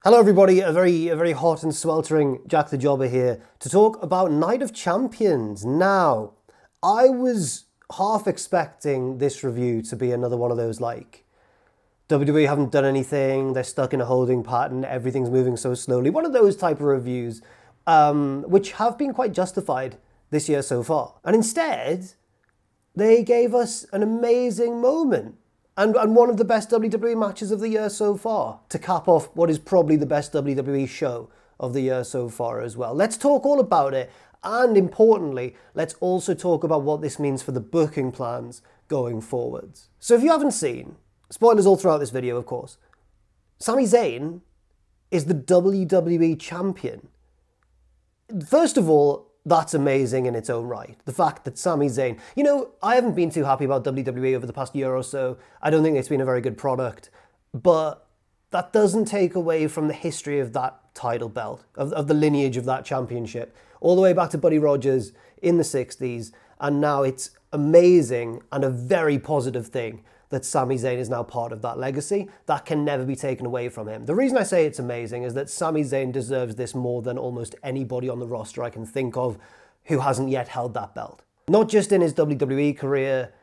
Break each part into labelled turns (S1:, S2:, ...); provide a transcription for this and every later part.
S1: Hello everybody, a very hot and sweltering Jack the Jobber here to talk about Night of Champions. Now, I was half expecting this review to be another one of those like, WWE haven't done anything, they're stuck in a holding pattern, everything's moving so slowly. One of those type of reviews, which have been quite justified this year so far. And instead, they gave us an amazing moment. And one of the best WWE matches of the year so far, to cap off what is probably the best WWE show of the year so far as well. Let's talk all about it, and importantly, let's also talk about what this means for the booking plans going forwards. So if you haven't seen, spoilers all throughout this video of course, Sami Zayn is the WWE champion. First of all, that's amazing in its own right. The fact that Sami Zayn... You know, I haven't been too happy about WWE over the past year or so. I don't think it's been a very good product. But that doesn't take away from the history of that title belt, of the lineage of that championship, all the way back to Buddy Rogers in the 60s. And now it's amazing and a very positive thing that Sami Zayn is now part of that legacy. That can never be taken away from him. The reason I say it's amazing is that Sami Zayn deserves this more than almost anybody on the roster I can think of who hasn't yet held that belt. Not just in his WWE career,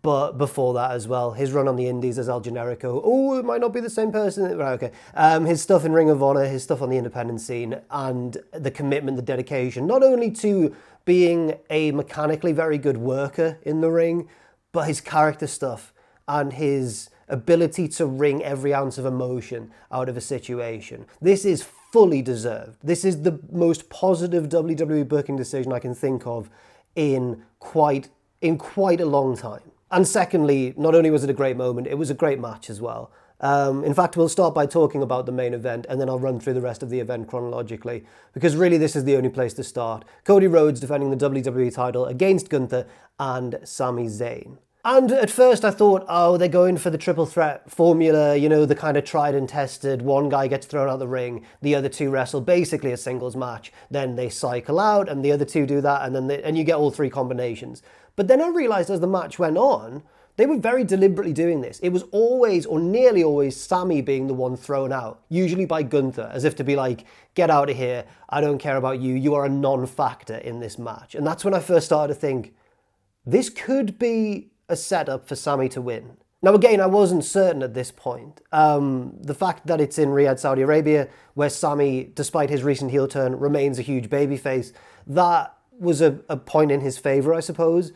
S1: but before that as well. His run on the Indies as El Generico. Oh, it might not be the same person. Right, okay. His stuff in Ring of Honor, his stuff on the independent scene, and the commitment, the dedication, not only to being a mechanically very good worker in the ring, but his character stuff and his ability to wring every ounce of emotion out of a situation. This is fully deserved. This is the most positive WWE booking decision I can think of in quite a long time. And secondly, not only was it a great moment, it was a great match as well. In fact, we'll start by talking about the main event, and then I'll run through the rest of the event chronologically, because really this is the only place to start. Cody Rhodes defending the WWE title against Gunther and Sami Zayn. And at first I thought, oh, they're going for the triple threat formula, you know, the kind of tried and tested, one guy gets thrown out the ring, the other two wrestle basically a singles match, then they cycle out and the other two do that, and you get all three combinations. But then I realized as the match went on, they were very deliberately doing this. It was always, or nearly always, Sami being the one thrown out, usually by Gunther, as if to be like, get out of here, I don't care about you, you are a non-factor in this match. And that's when I first started to think, this could be a setup for Sami to win. Now again, I wasn't certain at this point. The fact that it's in Riyadh, Saudi Arabia, where Sami, despite his recent heel turn, remains a huge babyface, that was a point in his favour, I suppose.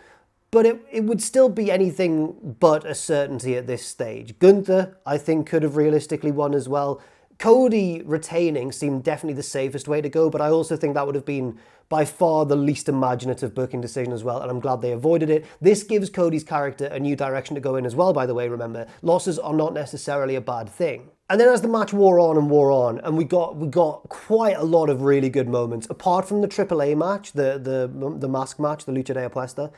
S1: But it would still be anything but a certainty at this stage. Gunther, I think, could have realistically won as well. Cody retaining seemed definitely the safest way to go, but I also think that would have been by far the least imaginative booking decision as well, and I'm glad they avoided it. This gives Cody's character a new direction to go in as well, by the way, remember. Losses are not necessarily a bad thing. And then as the match wore on, and we got quite a lot of really good moments, apart from the AAA match, the mask match, the Lucha de Apuesta.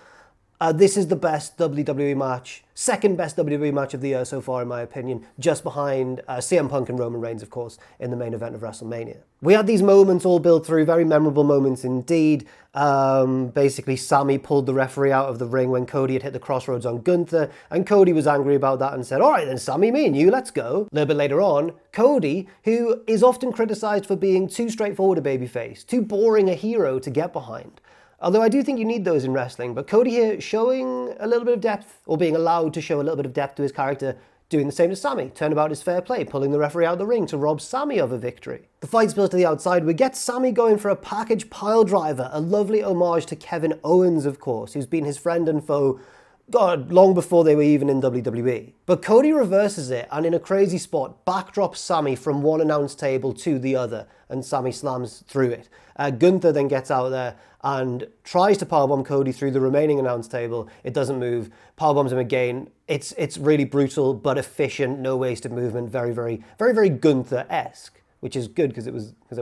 S1: This is the best WWE match, second best WWE match of the year so far in my opinion, just behind CM Punk and Roman Reigns of course, in the main event of WrestleMania. We had these moments all built through, very memorable moments indeed. Basically Sami pulled the referee out of the ring when Cody had hit the crossroads on Gunther, and Cody was angry about that and said, alright then Sami, me and you, let's go. A little bit later on, Cody, who is often criticised for being too straightforward a babyface, too boring a hero to get behind. Although I do think you need those in wrestling, but Cody here showing a little bit of depth, or being allowed to show a little bit of depth to his character, doing the same to Sami, turnabout is fair play, pulling the referee out of the ring to rob Sami of a victory. The fight spills to the outside, we get Sami going for a package pile driver, a lovely homage to Kevin Owens of course, who's been his friend and foe, God, long before they were even in WWE. But Cody reverses it, and in a crazy spot, backdrops Sami from one announce table to the other, and Sami slams through it. Gunther then gets out there and tries to powerbomb Cody through the remaining announce table. It doesn't move. Powerbombs him again. It's really brutal, but efficient, no wasted movement. Very Gunther-esque, which is good because it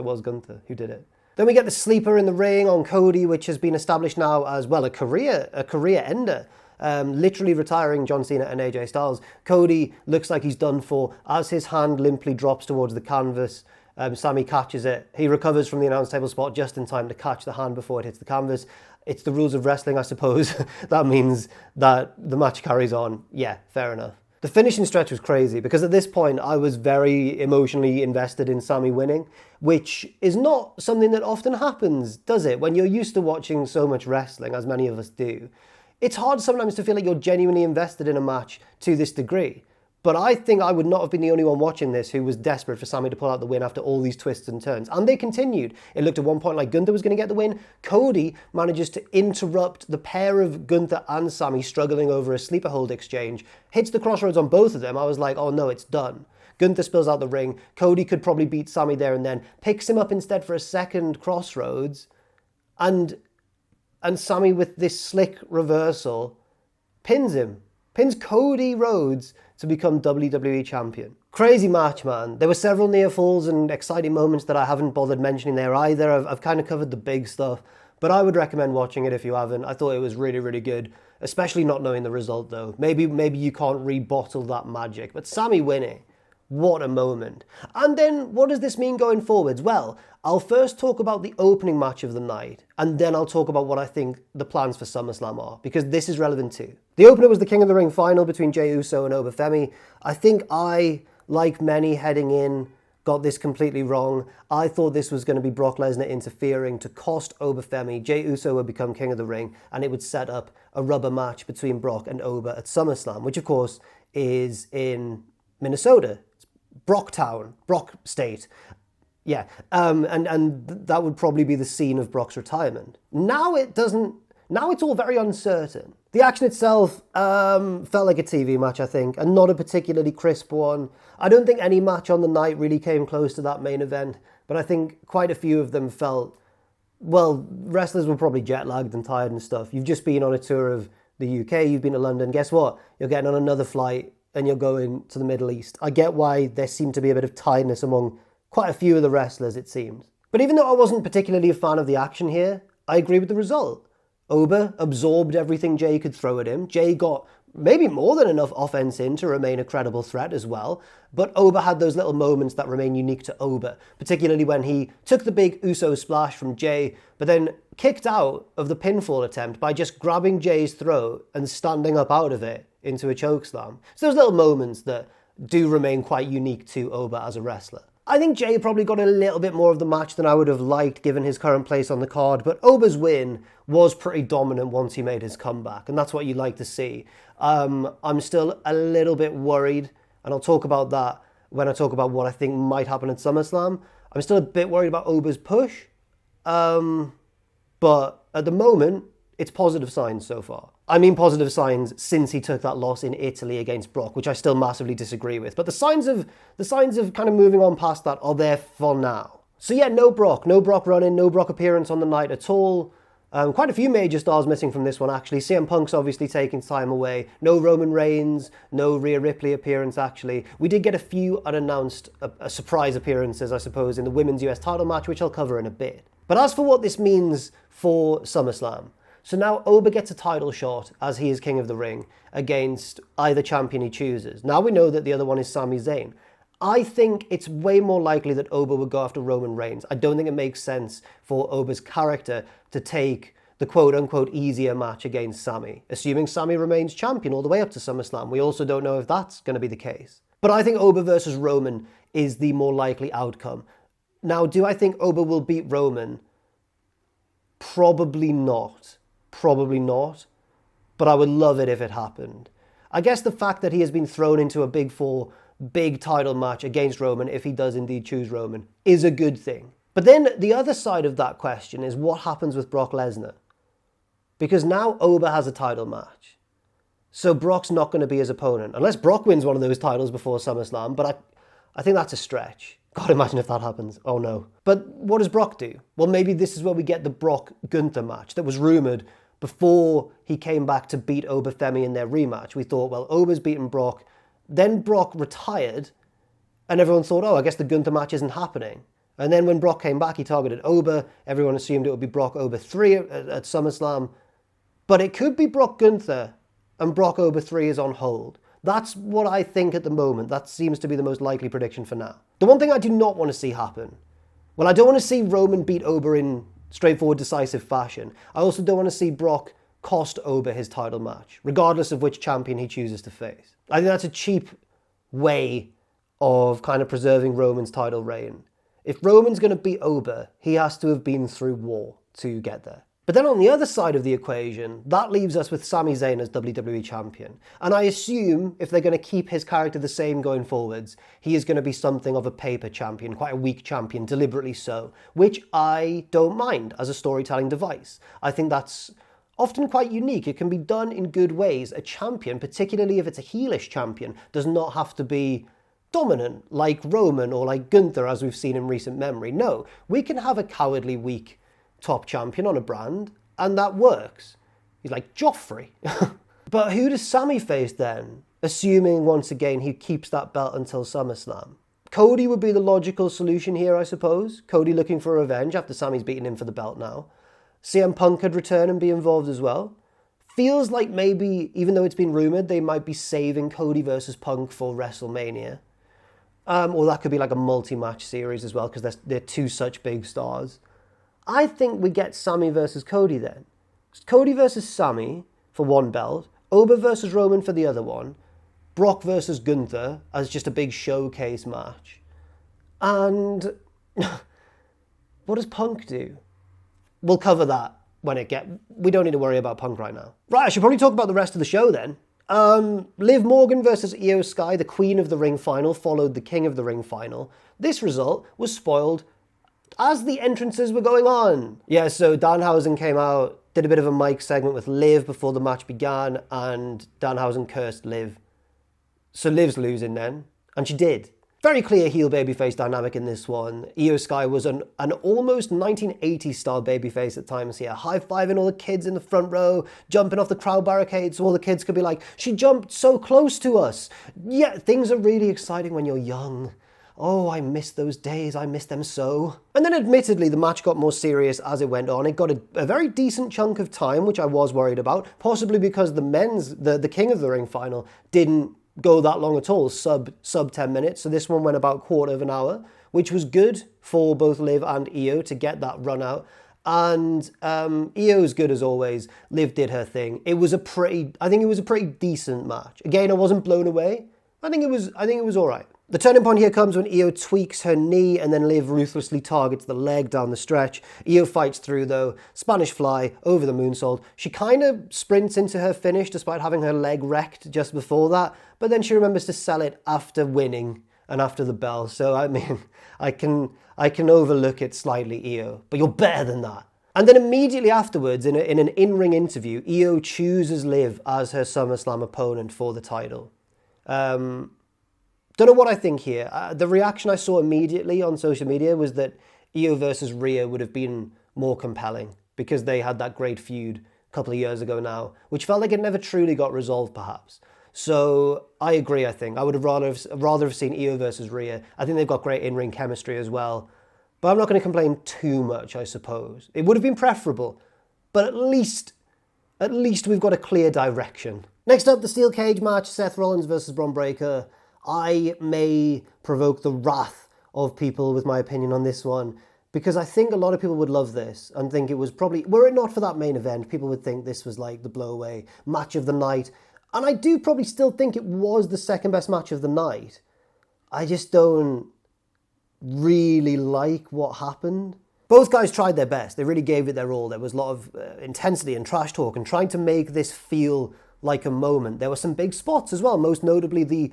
S1: was Gunther who did it. Then we get the sleeper in the ring on Cody, which has been established now as well, a career ender. Literally retiring John Cena and AJ Styles. Cody looks like he's done for as his hand limply drops towards the canvas. Sami catches it. He recovers from the announce table spot just in time to catch the hand before it hits the canvas. It's the rules of wrestling, I suppose. That means that the match carries on. Yeah, fair enough. The finishing stretch was crazy because at this point I was very emotionally invested in Sami winning, which is not something that often happens, does it? When you're used to watching so much wrestling, as many of us do, it's hard sometimes to feel like you're genuinely invested in a match to this degree. But I think I would not have been the only one watching this who was desperate for Sami to pull out the win after all these twists and turns. And they continued. It looked at one point like Gunther was going to get the win. Cody manages to interrupt the pair of Gunther and Sami struggling over a sleeper hold exchange. Hits the crossroads on both of them. I was like, oh no, it's done. Gunther spills out the ring. Cody could probably beat Sami there and then. Picks him up instead for a second crossroads. And Sami, with this slick reversal, pins him. Pins Cody Rhodes to become WWE Champion. Crazy match, man. There were several near falls and exciting moments that I haven't bothered mentioning there either. I've kind of covered the big stuff, but I would recommend watching it if you haven't. I thought it was really, really good, especially not knowing the result though. Maybe you can't rebottle that magic, but Sami winning, what a moment. And then what does this mean going forwards? Well, I'll first talk about the opening match of the night, and then I'll talk about what I think the plans for SummerSlam are, because this is relevant too. The opener was the King of the Ring final between Jey Uso and Oba Femi. I think I, like many heading in, got this completely wrong. I thought this was going to be Brock Lesnar interfering to cost Oba Femi. Jey Uso would become King of the Ring, and it would set up a rubber match between Brock and Oba at SummerSlam, which of course is in Minnesota. It's Brocktown, Brock State. Yeah, and that would probably be the scene of Brock's retirement. Now it's all very uncertain. The action itself felt like a TV match, I think, and not a particularly crisp one. I don't think any match on the night really came close to that main event, but I think quite a few of them felt, well, wrestlers were probably jet-lagged and tired and stuff. You've just been on a tour of the UK, you've been to London. Guess what? You're getting on another flight and you're going to the Middle East. I get why there seemed to be a bit of tiredness among quite a few of the wrestlers, it seemed. But even though I wasn't particularly a fan of the action here, I agree with the result. Oba absorbed everything Jey could throw at him. Jey got maybe more than enough offense in to remain a credible threat as well. But Oba had those little moments that remain unique to Oba, particularly when he took the big Uso splash from Jey, but then kicked out of the pinfall attempt by just grabbing Jey's throat and standing up out of it into a chokeslam. So those little moments that do remain quite unique to Oba as a wrestler. I think Jey probably got a little bit more of the match than I would have liked given his current place on the card, but Oba's win was pretty dominant once he made his comeback, and that's what you like to see. I'm still a little bit worried, and I'll talk about that when I talk about what I think might happen at SummerSlam. I'm still a bit worried about Oba's push, but at the moment, it's positive signs so far. I mean positive signs since he took that loss in Italy against Brock, which I still massively disagree with. But the signs of kind of moving on past that are there for now. So yeah, no Brock run-in, no Brock appearance on the night at all. Quite a few major stars missing from this one, actually. CM Punk's obviously taking time away. No Roman Reigns, no Rhea Ripley appearance, actually. We did get a few unannounced surprise appearances, I suppose, in the women's US title match, which I'll cover in a bit. But as for what this means for SummerSlam, so now Oba gets a title shot as he is King of the Ring against either champion he chooses. Now we know that the other one is Sami Zayn. I think it's way more likely that Oba would go after Roman Reigns. I don't think it makes sense for Oba's character to take the quote-unquote easier match against Sami, assuming Sami remains champion all the way up to SummerSlam. We also don't know if that's going to be the case. But I think Oba versus Roman is the more likely outcome. Now, do I think Oba will beat Roman? Probably not. But I would love it if it happened. I guess the fact that he has been thrown into a big four, big title match against Roman, if he does indeed choose Roman, is a good thing. But then the other side of that question is what happens with Brock Lesnar? Because now Oba has a title match. So Brock's not going to be his opponent, unless Brock wins one of those titles before SummerSlam, but I think that's a stretch. God, imagine if that happens. Oh no. But what does Brock do? Well, maybe this is where we get the Brock-Gunther match that was rumoured before he came back to beat Oba Femi in their rematch. We thought, well, Oba's beaten Brock. Then Brock retired, and everyone thought, oh, I guess the Gunther match isn't happening. And then when Brock came back, he targeted Oba. Everyone assumed it would be Brock Oba 3 at SummerSlam. But it could be Brock Gunther, and Brock Oba 3 is on hold. That's what I think at the moment. That seems to be the most likely prediction for now. The one thing I do not want to see happen, well, I don't want to see Roman beat Oba in straightforward, decisive fashion. I also don't want to see Brock cost Oba his title match, regardless of which champion he chooses to face. I think that's a cheap way of kind of preserving Roman's title reign. If Roman's going to beat Oba, he has to have been through war to get there. But then on the other side of the equation, that leaves us with Sami Zayn as WWE Champion. And I assume if they're going to keep his character the same going forwards, he is going to be something of a paper champion, quite a weak champion, deliberately so, which I don't mind as a storytelling device. I think that's often quite unique. It can be done in good ways. A champion, particularly if it's a heelish champion, does not have to be dominant like Roman or like Gunther, as we've seen in recent memory. No, we can have a cowardly, weak top champion on a brand, and that works. He's like Joffrey. But who does Sami face then? Assuming, once again, he keeps that belt until SummerSlam. Cody would be the logical solution here, I suppose. Cody looking for revenge after Sami's beaten him for the belt now. CM Punk could return and be involved as well. Feels like maybe, even though it's been rumoured, they might be saving Cody versus Punk for WrestleMania. Or that could be like a multi-match series as well, because they're two such big stars. I think we get Sami versus Cody then. Cody versus Sami for one belt, Oba versus Roman for the other one, Brock versus Gunther as just a big showcase match. And what does Punk do? We'll cover that when we don't need to worry about Punk right now. Right, I should probably talk about the rest of the show then. Liv Morgan versus Io Sky, the Queen of the Ring final, followed the King of the Ring final. This result was spoiled as the entrances were going on. Yeah, so Danhausen came out, did a bit of a mic segment with Liv before the match began, and Danhausen cursed Liv. So Liv's losing then, and she did. Very clear heel babyface dynamic in this one. Io Sky was an almost 1980s style babyface at times here, high-fiving all the kids in the front row, jumping off the crowd barricades so all the kids could be like, she jumped so close to us. Yeah, things are really exciting when you're young. Oh, I miss those days, I miss them so. And then admittedly, the match got more serious as it went on. It got a very decent chunk of time, which I was worried about, possibly because the King of the Ring final didn't go that long at all, sub 10 minutes. So this one went about quarter of an hour, which was good for both Liv and Io to get that run out. And Io's good as always. Liv did her thing. I think it was a pretty decent match. Again, I wasn't blown away. I think it was all right. The turning point here comes when Io tweaks her knee and then Liv ruthlessly targets the leg down the stretch. Io fights through though, Spanish fly over the moonsault. She kind of sprints into her finish despite having her leg wrecked just before that, but then she remembers to sell it after winning and after the bell. So I mean, I can overlook it slightly, Io, but you're better than that. And then immediately afterwards, in an in-ring interview, Io chooses Liv as her SummerSlam opponent for the title. Don't know what I think here. The reaction I saw immediately on social media was that Io versus Rhea would have been more compelling because they had that great feud a couple of years ago now, which felt like it never truly got resolved perhaps. So I agree, I think. I would have rather have seen Io versus Rhea. I think they've got great in-ring chemistry as well. But I'm not going to complain too much, I suppose. It would have been preferable, but at least we've got a clear direction. Next up, the steel cage match, Seth Rollins versus Bron Breakker. I may provoke the wrath of people with my opinion on this one, because I think a lot of people would love this and think it was probably, were it not for that main event, people would think this was like the blow-away match of the night. And I do probably still think it was the second best match of the night. I just don't really like what happened. Both guys tried their best. They really gave it their all. There was a lot of intensity and trash talk and trying to make this feel like a moment. There were some big spots as well, most notably the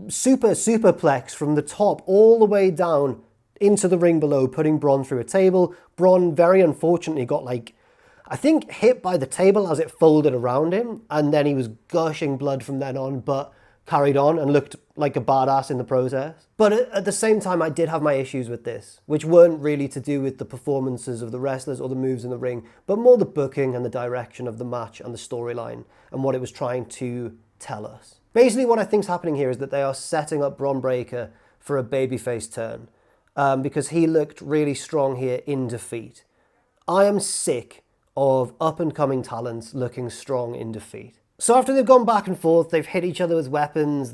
S1: superplex from the top all the way down into the ring below, putting Bron through a table. Bron very unfortunately got I think hit by the table as it folded around him, and then he was gushing blood from then on, but carried on and looked like a badass in the process. But at the same time, I did have my issues with this, which weren't really to do with the performances of the wrestlers or the moves in the ring, but more the booking and the direction of the match and the storyline and what it was trying to tell us. Basically, what I think's happening here is that they are setting up Bron Breakker for a babyface turn because he looked really strong here in defeat. I am sick of up-and-coming talents looking strong in defeat. So after they've gone back and forth, they've hit each other with weapons,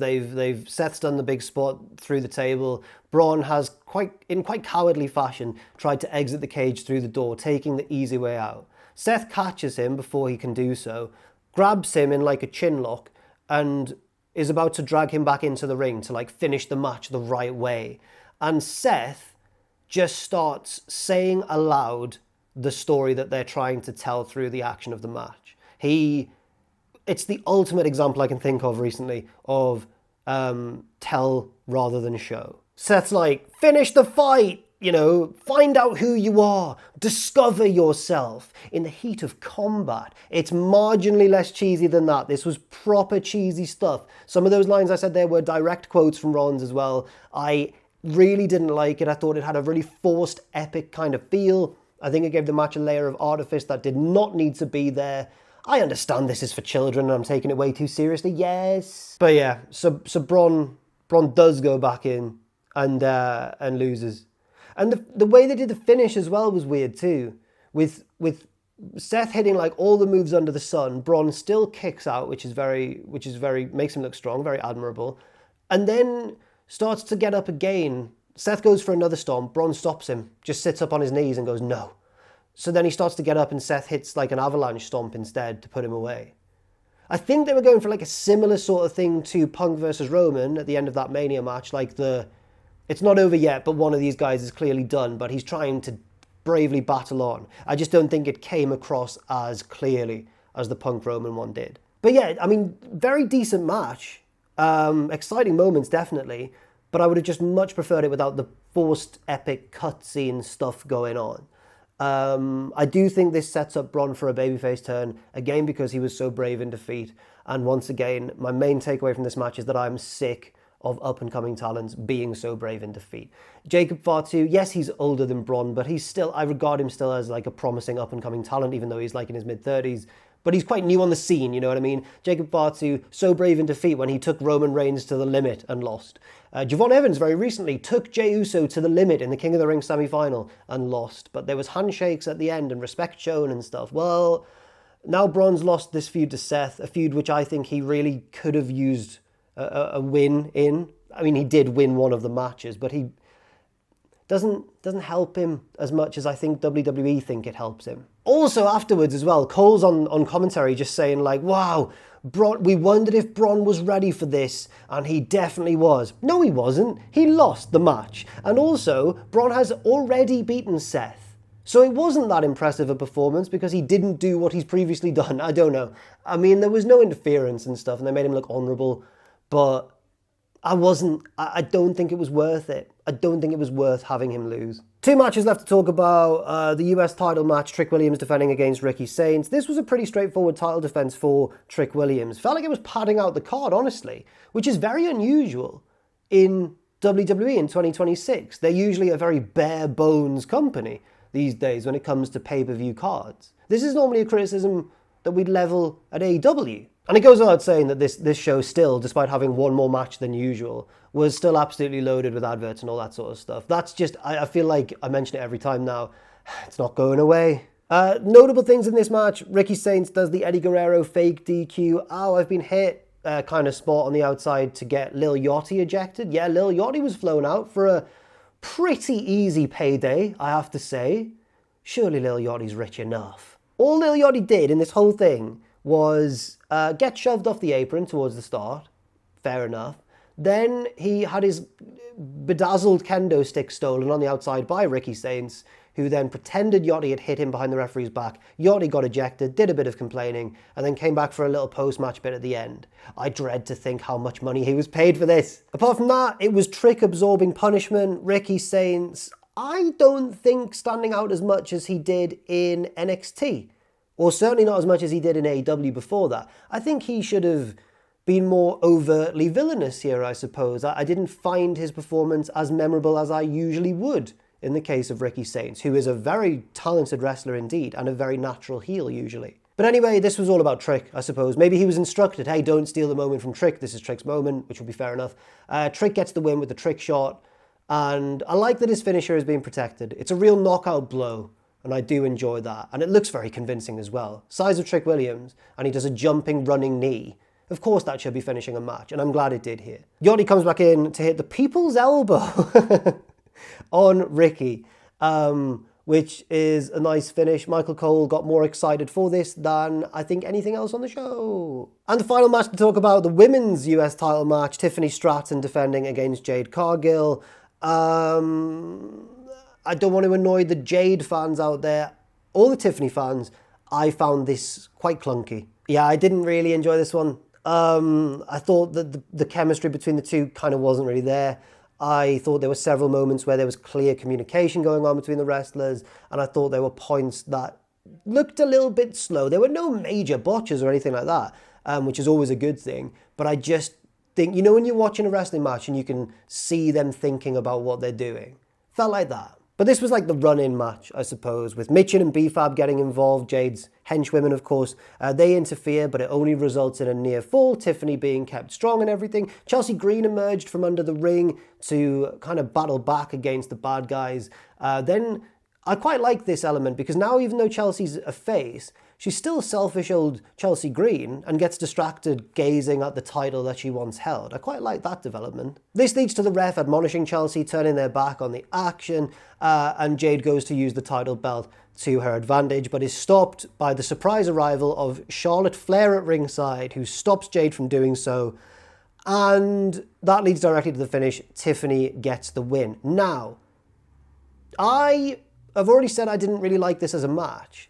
S1: Seth's done the big spot through the table. Braun has, in quite cowardly fashion, tried to exit the cage through the door, taking the easy way out. Seth catches him before he can do so, grabs him in like a chin lock, and is about to drag him back into the ring to like finish the match the right way. And Seth just starts saying aloud the story that they're trying to tell through the action of the match. It's the ultimate example I can think of recently of tell rather than show. Seth's like, finish the fight, find out who you are, discover yourself in the heat of combat. It's marginally less cheesy than that. This was proper cheesy stuff. Some of those lines I said there were direct quotes from Rollins as well. I really didn't like it. I thought it had a really forced, epic kind of feel. I think it gave the match a layer of artifice that did not need to be there. I understand this is for children and I'm taking it way too seriously, yes. But yeah, so Braun does go back in and loses. And the way they did the finish as well was weird too. With Seth hitting like all the moves under the sun, Braun still kicks out, which is very makes him look strong, very admirable. And then starts to get up again. Seth goes for another stomp, Braun stops him, just sits up on his knees and goes, no. So then he starts to get up and Seth hits like an avalanche stomp instead to put him away. I think they were going for like a similar sort of thing to Punk versus Roman at the end of that Mania match. Like it's not over yet, but one of these guys is clearly done, but he's trying to bravely battle on. I just don't think it came across as clearly as the Punk Roman one did. But yeah, I mean, very decent match. Exciting moments, definitely. But I would have just much preferred it without the forced epic cutscene stuff going on. I do think this sets up Braun for a babyface turn, again because he was so brave in defeat. And once again, my main takeaway from this match is that I'm sick of up-and-coming talents being so brave in defeat. Jacob Fatu, yes, he's older than Braun, but I regard him still as like a promising up-and-coming talent, even though he's like in his mid-30s. But he's quite new on the scene, you know what I mean? Jacob Fatu, so brave in defeat when he took Roman Reigns to the limit and lost. Javon Evans very recently took Jey Uso to the limit in the King of the Ring semi-final and lost. But there was handshakes at the end and respect shown and stuff. Well, now Braun's lost this feud to Seth, a feud which I think he really could have used a win in. I mean, he did win one of the matches, but he doesn't help him as much as I think WWE think it helps him. Also afterwards as well, Cole's on commentary just saying like, wow, we wondered if Braun was ready for this, and he definitely was. No, he wasn't. He lost the match. And also, Braun has already beaten Seth. So it wasn't that impressive a performance because he didn't do what he's previously done. I don't know. I mean, there was no interference and stuff, and they made him look honourable, but I don't think it was worth it. I don't think it was worth having him lose. 2 matches left to talk about. The US title match, Trick Williams defending against Ricky Saints. This was a pretty straightforward title defense for Trick Williams. Felt like it was padding out the card, honestly, which is very unusual in WWE in 2026. They're usually a very bare bones company these days when it comes to pay-per-view cards. This is normally a criticism that we'd level at AEW. And it goes without saying that this show still, despite having one more match than usual, was still absolutely loaded with adverts and all that sort of stuff. That's just, I feel like I mention it every time now, it's not going away. Notable things in this match, Ricky Saints does the Eddie Guerrero fake DQ. Oh, I've been hit kind of spot on the outside to get Lil Yachty ejected. Yeah, Lil Yachty was flown out for a pretty easy payday, I have to say. Surely Lil Yachty's rich enough. All Lil Yachty did in this whole thing was get shoved off the apron towards the start. Fair enough. Then he had his bedazzled kendo stick stolen on the outside by Ricky Saints, who then pretended Yachty had hit him behind the referee's back. Yachty got ejected, did a bit of complaining, and then came back for a little post-match bit at the end. I dread to think how much money he was paid for this. Apart from that, it was Trick absorbing punishment. Ricky Saints, I don't think standing out as much as he did in NXT. Or certainly not as much as he did in AEW before that. I think he should have been more overtly villainous here, I suppose. I didn't find his performance as memorable as I usually would in the case of Ricky Saints, who is a very talented wrestler indeed, and a very natural heel usually. But anyway, this was all about Trick, I suppose. Maybe he was instructed, hey, don't steal the moment from Trick. This is Trick's moment, which would be fair enough. Trick gets the win with the Trick shot, and I like that his finisher is being protected. It's a real knockout blow. and I do enjoy that. And it looks very convincing as well. Size of Trick Williams, and he does a jumping, running knee. Of course that should be finishing a match, and I'm glad it did here. Yachty comes back in to hit the People's Elbow on Ricky, which is a nice finish. Michael Cole got more excited for this than I think anything else on the show. And the final match to talk about, the women's US title match, Tiffany Stratton defending against Jade Cargill. I don't want to annoy the Jade fans out there, or the Tiffany fans. I found this quite clunky. Yeah, I didn't really enjoy this one. I thought that the chemistry between the two kind of wasn't really there. I thought there were several moments where there was clear communication going on between the wrestlers, and I thought there were points that looked a little bit slow. There were no major botches or anything like that, which is always a good thing. But I just think, you know, when you're watching a wrestling match and you can see them thinking about what they're doing. Felt like that. But this was like the run-in match, I suppose, with Mitchin and B-Fab getting involved, Jade's henchwomen, of course. They interfere, but it only results in a near fall, Tiffany being kept strong and everything. Chelsea Green emerged from under the ring to kind of battle back against the bad guys. Then I quite like this element, because now even though Chelsea's a face, she's still selfish old Chelsea Green and gets distracted gazing at the title that she once held. I quite like that development. This leads to the ref admonishing Chelsea, turning their back on the action, and Jade goes to use the title belt to her advantage, but is stopped by the surprise arrival of Charlotte Flair at ringside, who stops Jade from doing so, and that leads directly to the finish. Tiffany gets the win. Now, I've already said I didn't really like this as a match,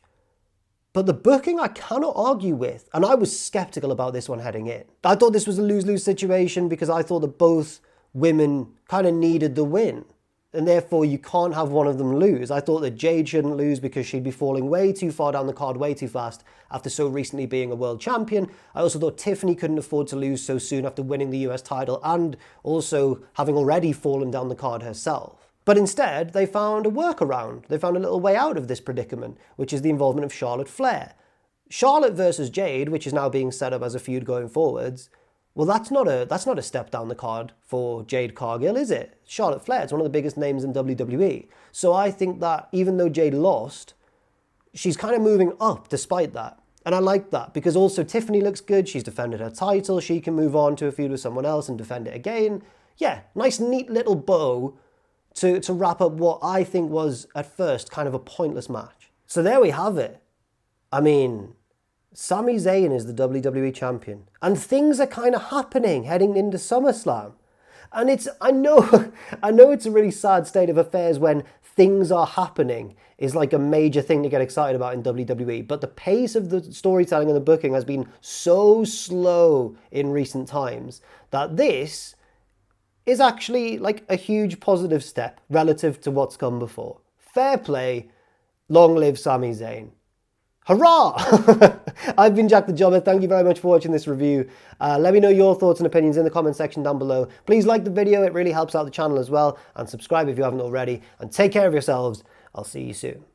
S1: but the booking I cannot argue with, and I was skeptical about this one heading in. I thought this was a lose-lose situation because I thought that both women kind of needed the win, and therefore you can't have one of them lose. I thought that Jade shouldn't lose because she'd be falling way too far down the card way too fast after so recently being a world champion. I also thought Tiffany couldn't afford to lose so soon after winning the US title and also having already fallen down the card herself. But instead, they found a workaround. They found a little way out of this predicament, which is the involvement of Charlotte Flair. Charlotte versus Jade, which is now being set up as a feud going forwards, well, that's not a step down the card for Jade Cargill, is it? Charlotte Flair, it's one of the biggest names in WWE. So I think that even though Jade lost, she's kind of moving up despite that. And I like that, because also Tiffany looks good. She's defended her title. She can move on to a feud with someone else and defend it again. Yeah, nice, neat little bow to wrap up what I think was, at first, kind of a pointless match. So there we have it. I mean, Sami Zayn is the WWE champion. And things are kind of happening heading into SummerSlam. And I know it's a really sad state of affairs when things are happening is like a major thing to get excited about in WWE. But the pace of the storytelling and the booking has been so slow in recent times that this is actually like a huge positive step relative to what's come before. Fair play. Long live Sami Zayn. Hurrah! I've been Jack the Jobber. Thank you very much for watching this review. Let me know your thoughts and opinions in the comment section down below. Please like the video. It really helps out the channel as well. And subscribe if you haven't already. And take care of yourselves. I'll see you soon.